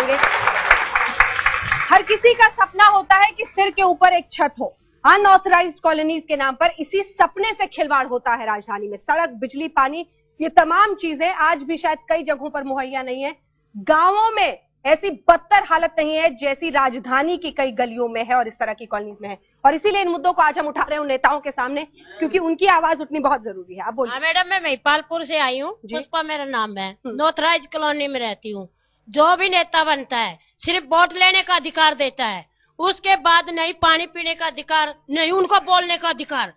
करेंगे। हर किसी का सपना होता है कि सिर के ऊपर एक छत हो। अनऑथराइज्ड कॉलोनीज के नाम पर इसी सपने से खिलवाड़ होता है राजधानी में। सड़क, बिजली, पानी, ये तमाम चीजें आज भी शायद कई जगहों पर मुहैया नहीं है। गांवों में ऐसी बदतर हालत नहीं है जैसी राजधानी की कई गलियों में है और इस तरह की कॉलोनीज में है। और इसीलिए इन मुद्दों को आज हम उठा रहे हैं उन नेताओं के सामने, क्योंकि उनकी आवाज उठनी बहुत जरूरी है। आप बोलिए। मैडम, मैं महिपालपुर से आई हूँ, पुष्पा मेरा नाम है, नॉर्थराइज कॉलोनी में रहती हूँ। जो भी नेता बनता है सिर्फ वोट लेने का अधिकार देता है, उसके बाद नहीं पानी पीने का अधिकार, नहीं उनको बोलने का अधिकार।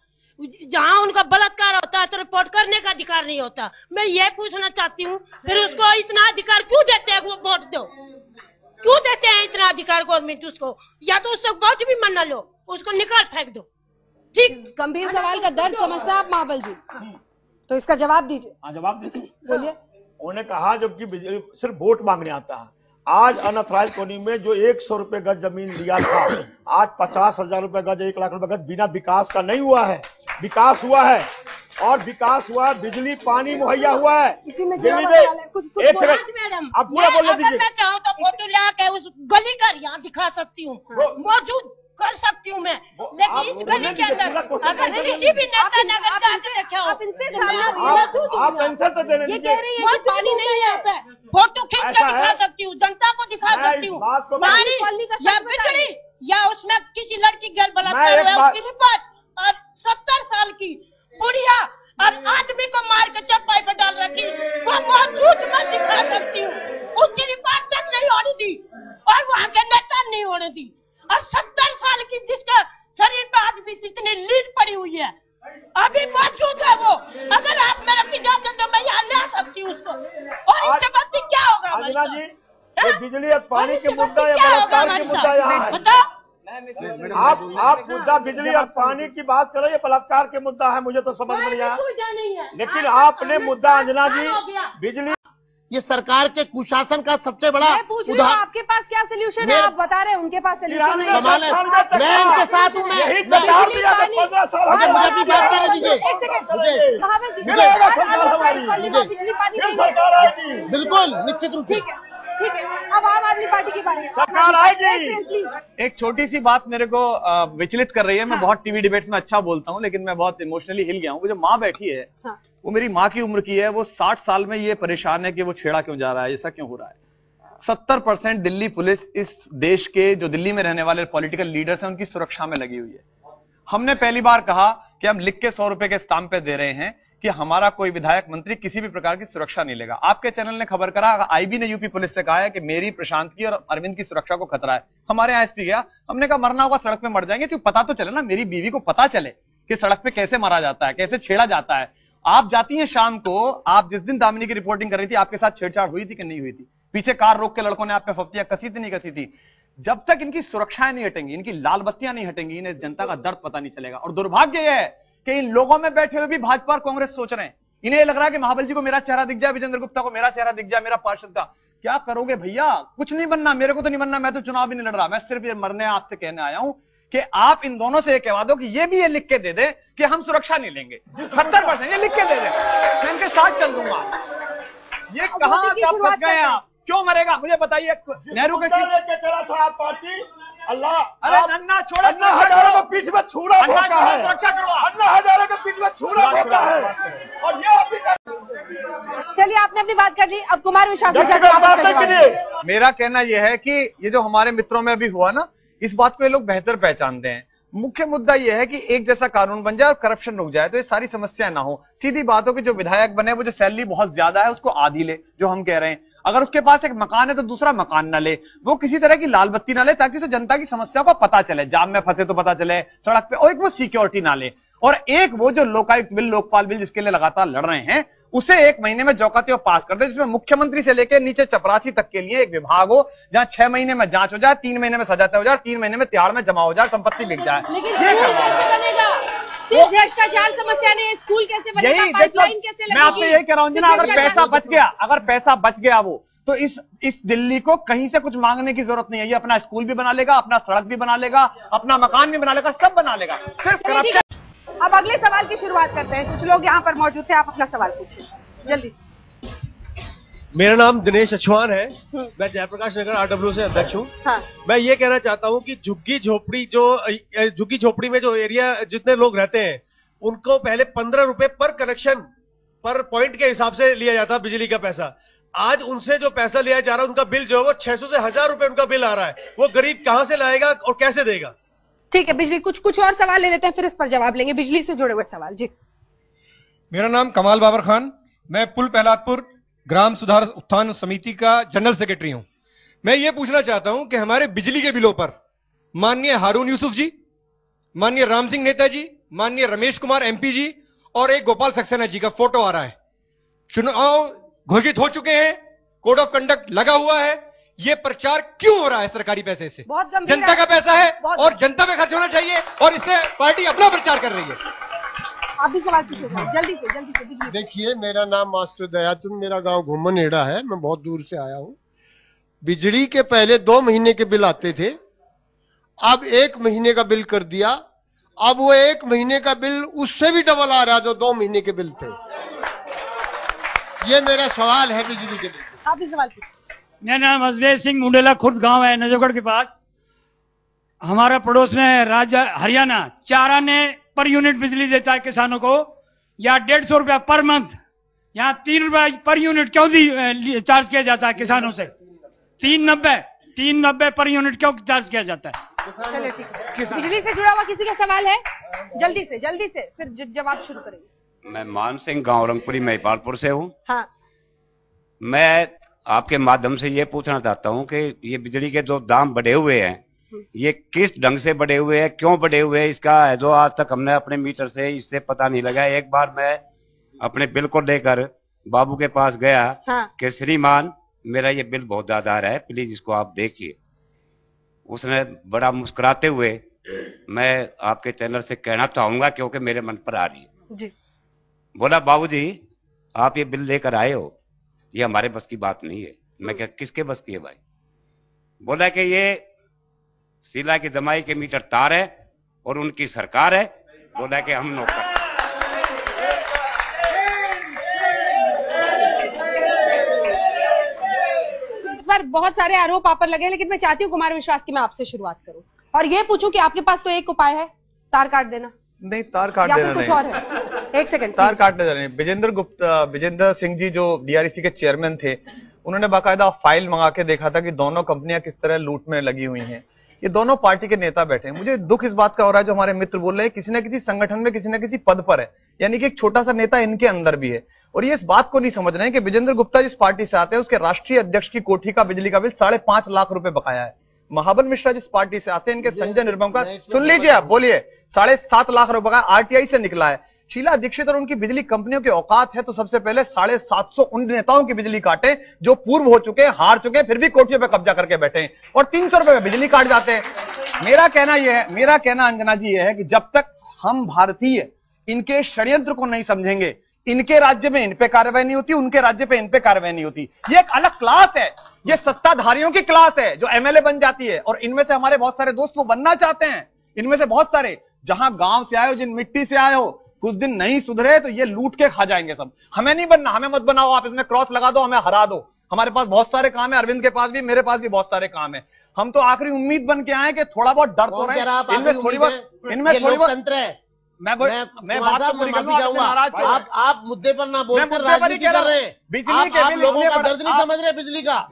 जहाँ उनका बलात्कार होता है तो रिपोर्ट करने का अधिकार नहीं होता। मैं ये पूछना चाहती हूँ, फिर उसको इतना अधिकार क्यों देते हैं? वो वोट दो, क्यों देते हैं इतना अधिकार गवर्नमेंट उसको? या तो उससे वोट भी मना लो, उसको निकाल फेंक दो। ठीक, गंभीर सवाल का दर्द समझता है आप महाबल जी, तो इसका जवाब दीजिए। हाँ, जवाब दीजिए। बोलिए। उन्होंने कहा जब कि सिर्फ वोट मांगने आता है। आज अनऑथराइज्ड कॉलोनी में जो 100 रुपए गज जमीन लिया था, आज 50,000 रुपए गज, 1 लाख रुपए गज बिना विकास का नहीं हुआ है। विकास हुआ है, और विकास हुआ है, बिजली पानी मुहैया हुआ है। इसी में एक सेकंड, मैडम, आप पूरा बोलने दीजिए। मैं चाहूँ तो फोटो ला के उस गली का यहाँ दिखा सकती हूँ, मौजूद कर सकती हूँ मैं। लेकिन इस गली के अंदर अगर किसी भी नेता ने अगर जाके देखा हो, आप इनसे आप आंसर तो देने ये कह रही है कि पानी नहीं है। फोटो खींच के दिखा सकती हूँ, जनता को दिखा सकती हूँ। पानी या बिजली या उसमें किसी लड़की गैर बलात्कार हुआ उसकी भी बात, और 70 साल की बुढ़िया और आदमी को मार के चप्पाई पर डाल रखी, वो मौजूद मैं दिखा सकती हूँ। उसकी रिपोर्ट तक नहीं होने दी और वहाँ के नेता नहीं होने दी। और 70 साल की जिसका शरीर पे आज भी इतनी लीड पड़ी हुई है, अभी मौजूद है वो। अगर आप मेरे इजाजत दो मैं यहाँ ला सकती हूँ उसको। और इससे बात क्या होगा अंजना जी? ये बिजली और पानी के मुद्दा या बलात्कार के मुद्दा यहाँ है? आप मुद्दा बिजली और पानी की बात करो, ये बलात्कार के मुद्दा है, मुझे तो समझ में नहीं आया। लेकिन आपने मुद्दा अंजना जी बिजली, ये सरकार के कुशासन का सबसे बड़ा उदाहरण। आपके पास क्या सोल्यूशन है? आप बता रहे हैं उनके पास सोल्यूशन नहीं है। मैं इनके साथ हूँ। बिल्कुल निश्चित रूप से। ठीक है, अब आम आदमी पार्टी की बारी है। सरकार आएगी। एक छोटी सी बात मेरे को विचलित कर रही है। मैं बहुत टीवी डिबेट्स में अच्छा बोलता हूँ, लेकिन मैं बहुत इमोशनली हिल गया हूँ। वो जो माँ बैठी है, वो मेरी माँ की उम्र की है। वो 60 साल में ये परेशान है कि वो छेड़ा क्यों जा रहा है, ऐसा क्यों हो रहा है। 70% दिल्ली पुलिस इस देश के जो दिल्ली में रहने वाले पॉलिटिकल लीडर्स हैं उनकी सुरक्षा में लगी हुई है। हमने पहली बार कहा कि हम लिख के 100 रुपए के स्टाम्प पे दे रहे हैं कि हमारा कोई विधायक मंत्री किसी भी प्रकार की सुरक्षा नहीं लेगा। आपके चैनल ने खबर करा, आईबी ने यूपी पुलिस से कहा है कि मेरी, प्रशांत की और अरविंद की सुरक्षा को खतरा है। हमारे यहाँ एसपी गया, हमने कहा मरना होगा सड़क पे मर जाएंगे, तो पता तो चले ना, मेरी बीवी को पता चले कि सड़क पे कैसे मारा जाता है, कैसे छेड़ा जाता है। आप जाती हैं शाम को, आप जिस दिन दामिनी की रिपोर्टिंग कर रही थी, आपके साथ छेड़छाड़ हुई थी कि नहीं हुई थी? पीछे कार रोक के लड़कों ने आप पे फफ्तियां कसी थी नहीं कसी थी? जब तक इनकी सुरक्षाएं नहीं हटेंगी, इनकी लाल बत्तियां नहीं हटेंगी, इन्हें जनता का दर्द पता नहीं चलेगा। और दुर्भाग्य यह है कि इन लोगों में बैठे हुए भी भाजपा और कांग्रेस सोच रहे हैं। इन्हें लग रहा है कि महाबल जी को मेरा चेहरा दिख जाए, विजेंद्र गुप्ता को मेरा चेहरा दिख जाए, मेरा पार्षद का। क्या करोगे भैया? कुछ नहीं बनना, मेरे को तो नहीं बनना, मैं तो चुनाव भी नहीं लड़ रहा। मैं सिर्फ ये मरने आपसे कहने आया हूं कि आप इन दोनों से ये कहवा दो कि ये भी ये लिख के दे दे कि हम सुरक्षा नहीं लेंगे। 70% ये लिख के दे दे, मैं इनके साथ चल दूंगा। ये कहां कब फंस गए आप? क्यों मरेगा मुझे बताइए। नेहरू के चला था आप पार्टी, अल्लाह, अरे अन्ना छोड़ो, अन्ना हजारों के बीच में छूरा होता है, सुरक्षा करो। अन्ना हजारों के बीच में छूरा होता है, और ये अभी चलिए आपने अपनी बात कर ली, अब कुमार विश्वास। मेरा कहना यह है कि ये जो हमारे मित्रों में अभी हुआ ना, इस बात को ये लोग बेहतर पहचानते हैं। मुख्य मुद्दा यह है कि एक जैसा कानून बन जाए और करप्शन रुक जाए, तो ये सारी समस्या ना हो। सीधी बात हो कि जो विधायक बने वो जो सैलरी बहुत ज्यादा है उसको आधी ले, जो हम कह रहे हैं। अगर उसके पास एक मकान है तो दूसरा मकान ना ले, वो किसी तरह की लाल बत्ती ना ले, ताकि उसे जनता की समस्या को पता चले, जाम में फंसे तो पता चले, सड़क पे, और एक वो सिक्योरिटी ना ले। और एक वो जो लोकायुक्त बिल, लोकपाल बिल जिसके लिए लगातार लड़ रहे हैं, उसे 1 महीने में जौकाते और पास कर दे, जिसमें मुख्यमंत्री से लेकर नीचे चपरासी तक के लिए एक विभाग हो, जहां 6 महीने में जांच हो जाए, 3 महीने में सजा तय हो जाए, 3 महीने में तिहाड़ में जमा हो जाए, संपत्ति बिक जाए। लेकिन स्कूल कैसे बनेगा? भ्रष्टाचार समस्या नहीं, स्कूल कैसे बनेगा? पाइपलाइन कैसे लगेगी? मैं आपसे यही कह रहा हूं ना, अगर पैसा बच गया, अगर पैसा बच गया वो, तो इस दिल्ली को कहीं से कुछ मांगने की जरूरत नहीं है। ये अपना स्कूल भी बना लेगा, अपना सड़क भी बना लेगा, अपना मकान भी बना लेगा, सब बना लेगा। सिर्फ अब अगले सवाल की शुरुआत करते हैं। कुछ लोग यहाँ पर मौजूद थे, आप अपना सवाल पूछिए जल्दी। मेरा नाम दिनेश अछवान है। मैं जयप्रकाश नगर RW से अध्यक्ष हूँ। हाँ। मैं ये कहना चाहता हूँ कि झुग्गी झोपड़ी में जो एरिया जितने लोग रहते हैं उनको पहले 15 रुपए पर कनेक्शन पर पॉइंट के हिसाब से लिया जाता बिजली का पैसा। आज उनसे जो पैसा लिया जा रहा है उनका बिल जो है वो 600 से 1000 रुपए उनका बिल आ रहा है। वो गरीब कहां से लाएगा और कैसे देगा? ठीक है, बिजली कुछ और सवाल ले लेते हैं, फिर इस पर जवाब लेंगे। बिजली से जुड़े हुए सवाल जी। मेरा नाम कमाल बाबर खान, मैं पुल पहलादपुर ग्राम सुधार उत्थान समिति का जनरल सेक्रेटरी हूं। मैं ये पूछना चाहता हूं कि हमारे बिजली के बिलों पर माननीय हारून यूसुफ जी, माननीय राम सिंह नेताजी, माननीय रमेश कुमार MP जी और एक गोपाल सक्सेना जी का फोटो आ रहा है। चुनाव घोषित हो चुके हैं, कोड ऑफ कंडक्ट लगा हुआ है, ये प्रचार क्यों हो रहा है सरकारी पैसे से? बहुत गंभीर जनता का पैसा है और जनता पे खर्च होना चाहिए और इससे पार्टी अपना प्रचार कर रही है। आप भी सवाल पूछिए जल्दी से। देखिए, मेरा नाम मास्टर दयाचंद, मेरा गांव घुमनहेड़ा है, मैं बहुत दूर से आया हूं। बिजली के पहले 2 महीने के बिल आते थे, अब 1 महीने का बिल कर दिया। अब वो 1 महीने का बिल उससे भी डबल आ रहा जो 2 महीने के बिल थे। ये मेरा सवाल है बिजली के बिल। आप भी सवाल पूछिए। मेरा नाम अजमेर सिंह, मुंडेला खुर्द गांव है नजफगढ़ के पास। हमारा पड़ोस में राज्य हरियाणा 4 आने पर यूनिट बिजली देता है किसानों को, या 150 रुपया पर मंथ। यहाँ 3 रुपया पर यूनिट क्यों चार्ज किया जाता है किसानों से? 390 पर यूनिट क्यों चार्ज किया जाता है? चलिए ठीक है। बिजली से जुड़ा हुआ किसी का सवाल है? जल्दी से फिर जवाब शुरू करेंगे। मैं मान सिंह, गांव रंगपुरी महिपालपुर से हूँ। हाँ। मैं आपके माध्यम से ये पूछना चाहता हूँ कि ये बिजली के जो दाम बढ़े हुए हैं, ये किस ढंग से बढ़े हुए हैं, क्यों बढ़े हुए हैं, इसका है जो आज तक हमने अपने मीटर से इससे पता नहीं लगा। एक बार मैं अपने बिल को लेकर बाबू के पास गया कि श्रीमान मेरा ये बिल बहुत ज्यादा आ रहा है, प्लीज इसको आप देखिए। उसने बड़ा मुस्कुराते हुए, मैं आपके चैनल से कहना चाहूंगा क्योंकि मेरे मन पर आ रही है जी, बोला बाबूजी आप ये बिल लेकर आए हो, ये हमारे बस की बात नहीं है। मैं क्या किसके बस की है भाई? बोला कि ये शीला की जमाई के मीटर तार है और उनकी सरकार है। बोला कि हम नौकर। इस बार बहुत सारे आरोप आप पर लगे हैं, लेकिन मैं चाहती हूँ कुमार विश्वास की मैं आपसे शुरुआत करूं और ये पूछूं कि आपके पास तो एक उपाय है, तार काट देना। नहीं, तार काट देना कुछ और है? एक सेकंड। तार काटने देना नहीं। विजेंद्र सिंह जी जो DREC के चेयरमैन थे, उन्होंने बाकायदा फाइल मंगा के देखा था कि दोनों कंपनियां किस तरह लूट में लगी हुई हैं। ये दोनों पार्टी के नेता बैठे हैं। मुझे दुख इस बात का हो रहा है, जो हमारे मित्र बोल रहे हैं, किसी न किसी संगठन में किसी न किसी पद पर है, यानी कि एक छोटा सा नेता इनके अंदर भी है। और ये इस बात को नहीं समझ रहे हैं कि विजेंद्र गुप्ता जिस पार्टी से आते हैं उसके राष्ट्रीय अध्यक्ष की कोठी का बिजली का बिल 5.5 लाख रुपए बकाया है। महाबल मिश्रा जिस पार्टी से आते हैं, इनके संजय निर्मम का सुन लीजिए, आप बोलिए, 7.5 लाख रुपए का RTI से निकला है। शीला दीक्षित और उनकी बिजली कंपनियों की औकात है तो सबसे पहले 750 उन नेताओं की बिजली काटे जो पूर्व हो चुके हैं, हार चुके हैं, फिर भी कोठियों पे कब्जा करके बैठे हैं और 300 रुपए में बिजली काट जाते हैं। मेरा कहना अंजना जी ये है कि जब तक हम भारतीय इनके षड्यंत्र को नहीं समझेंगे, इनके राज्य में इन पे कार्रवाई नहीं होती, उनके राज्य पे इन पे कार्रवाई नहीं होती। ये एक अलग क्लास है, ये सत्ताधारियों की क्लास है जो MLA बन जाती है। और इनमें से हमारे बहुत सारे दोस्त वो बनना चाहते हैं, इनमें से बहुत सारे जहां गांव से आए हो, जिन मिट्टी से आए हो, कुछ दिन नहीं सुधरे तो ये लूट के खा जाएंगे सब। हमें नहीं बनना, हमें मत बनाओ, आप इसमें क्रॉस लगा दो, हमें हरा दो। हमारे पास बहुत सारे काम है, अरविंद के पास भी, मेरे पास भी बहुत सारे काम है। हम तो आखिरी उम्मीद बन के आए कि थोड़ा बहुत डर तो रहे, इनमें थोड़ी बहुत तंत्र है। मैं बात तो पूरी करूंगा। आप मुद्दे पर ना बोलकर राजनीति कर रहे हैं। बिजली के बिल लोगों का दर्द नहीं समझ रहे बिजली का। आप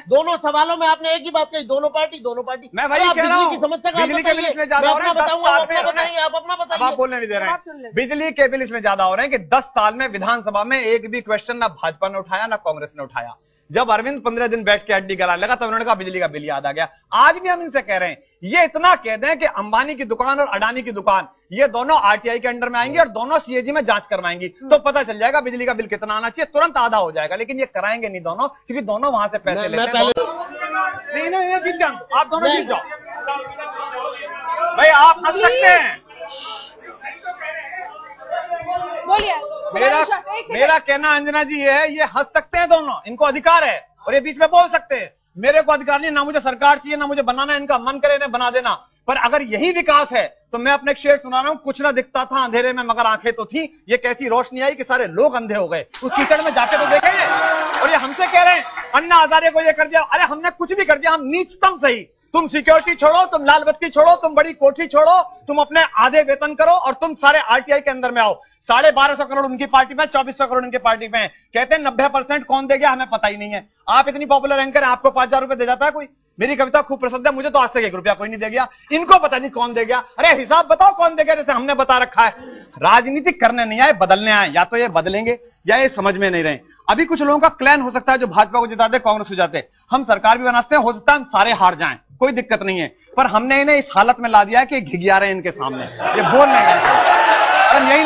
दोनों सवालों में आपने एक ही बात कही, दोनों पार्टी। मैं भाई कह रहा हूं, बिजली की समस्या का बिजली के बिल इसमें ज्यादा हो रहे हैं, आप अपना बताइए। आप बोलने नहीं दे रहे हैं। बिजली के बिल इसमें ज्यादा हो रहे हैं कि 10 साल में विधानसभा में एक भी क्वेश्चन ना भाजपा ने उठाया ना कांग्रेस ने उठाया। जब अरविंद 15 दिन बैठ के हड्डी गला लगा तब उन्होंने कहा बिजली का बिल याद आ गया। आज भी हम इनसे कह रहे हैं, ये इतना कह दें कि अंबानी की दुकान और अडानी की दुकान ये दोनों RTI के अंडर में आएंगी और दोनों CAG में जांच करवाएंगी, तो पता चल जाएगा बिजली का बिल कितना आना चाहिए, तुरंत आधा हो जाएगा। लेकिन ये कराएंगे नहीं दोनों, क्योंकि दोनों वहां से पैसे लेते हैं। नहीं जीत जाओ, आप दोनों जीत जाओ भाई, आप हंस सकते हैं। मेरा कहना अंजना जी ये है, ये हंस सकते हैं दोनों, इनको अधिकार है और ये बीच में बोल सकते हैं। मेरे को अधिकार नहीं, ना मुझे सरकार चाहिए ना मुझे बनाना, इनका मन करे इन्हें बना देना। पर अगर यही विकास है तो मैं अपने एक शेर सुना रहा हूं, कुछ ना दिखता था अंधेरे में मगर आंखें तो थी, ये कैसी रोशनी आई कि सारे लोग अंधे हो गए। उस कीचड़ में जाके तो देखेंगे। और ये हमसे कह रहे हैं अन्ना हजारे को ये कर दिया। अरे हमने कुछ भी कर दिया, हम नीचतम सही। तुम सिक्योरिटी छोड़ो, तुम लाल बत्ती छोड़ो, तुम बड़ी कोठी छोड़ो, तुम अपने आधे वेतन करो और तुम सारे आरटीआई के अंदर में आओ। 1250 करोड़ उनकी पार्टी में, 2400 करोड़ उनकी पार्टी में। कहते हैं 90% कौन दे गया, हमें पता ही नहीं है। आप इतनी पॉपुलर एंकर हैं, आपको 5000 रुपए दे जाता है कोई? मेरी कविता खूब प्रसिद्ध है, मुझे तो आज तक 1 रुपया कोई नहीं दे गया। इनको पता नहीं कौन दे गया। अरे हिसाब बताओ कौन दे गया, जैसे हमने बता रखा है। राजनीति करने नहीं आए, बदलने आए। या तो ये बदलेंगे या ये समझ में नहीं रहे। अभी कुछ लोगों का प्लान हो सकता है जो भाजपा को जिता दे, कांग्रेस को जिताते, हम सरकार भी बना सकते हैं, हो सकता है हम सारे हार जाएं, कोई दिक्कत नहीं है। पर हमने इन्हें इस हालत में ला दिया है कि घिघिया रहे हैं इनके सामने, ये बोल नहीं रहे। यही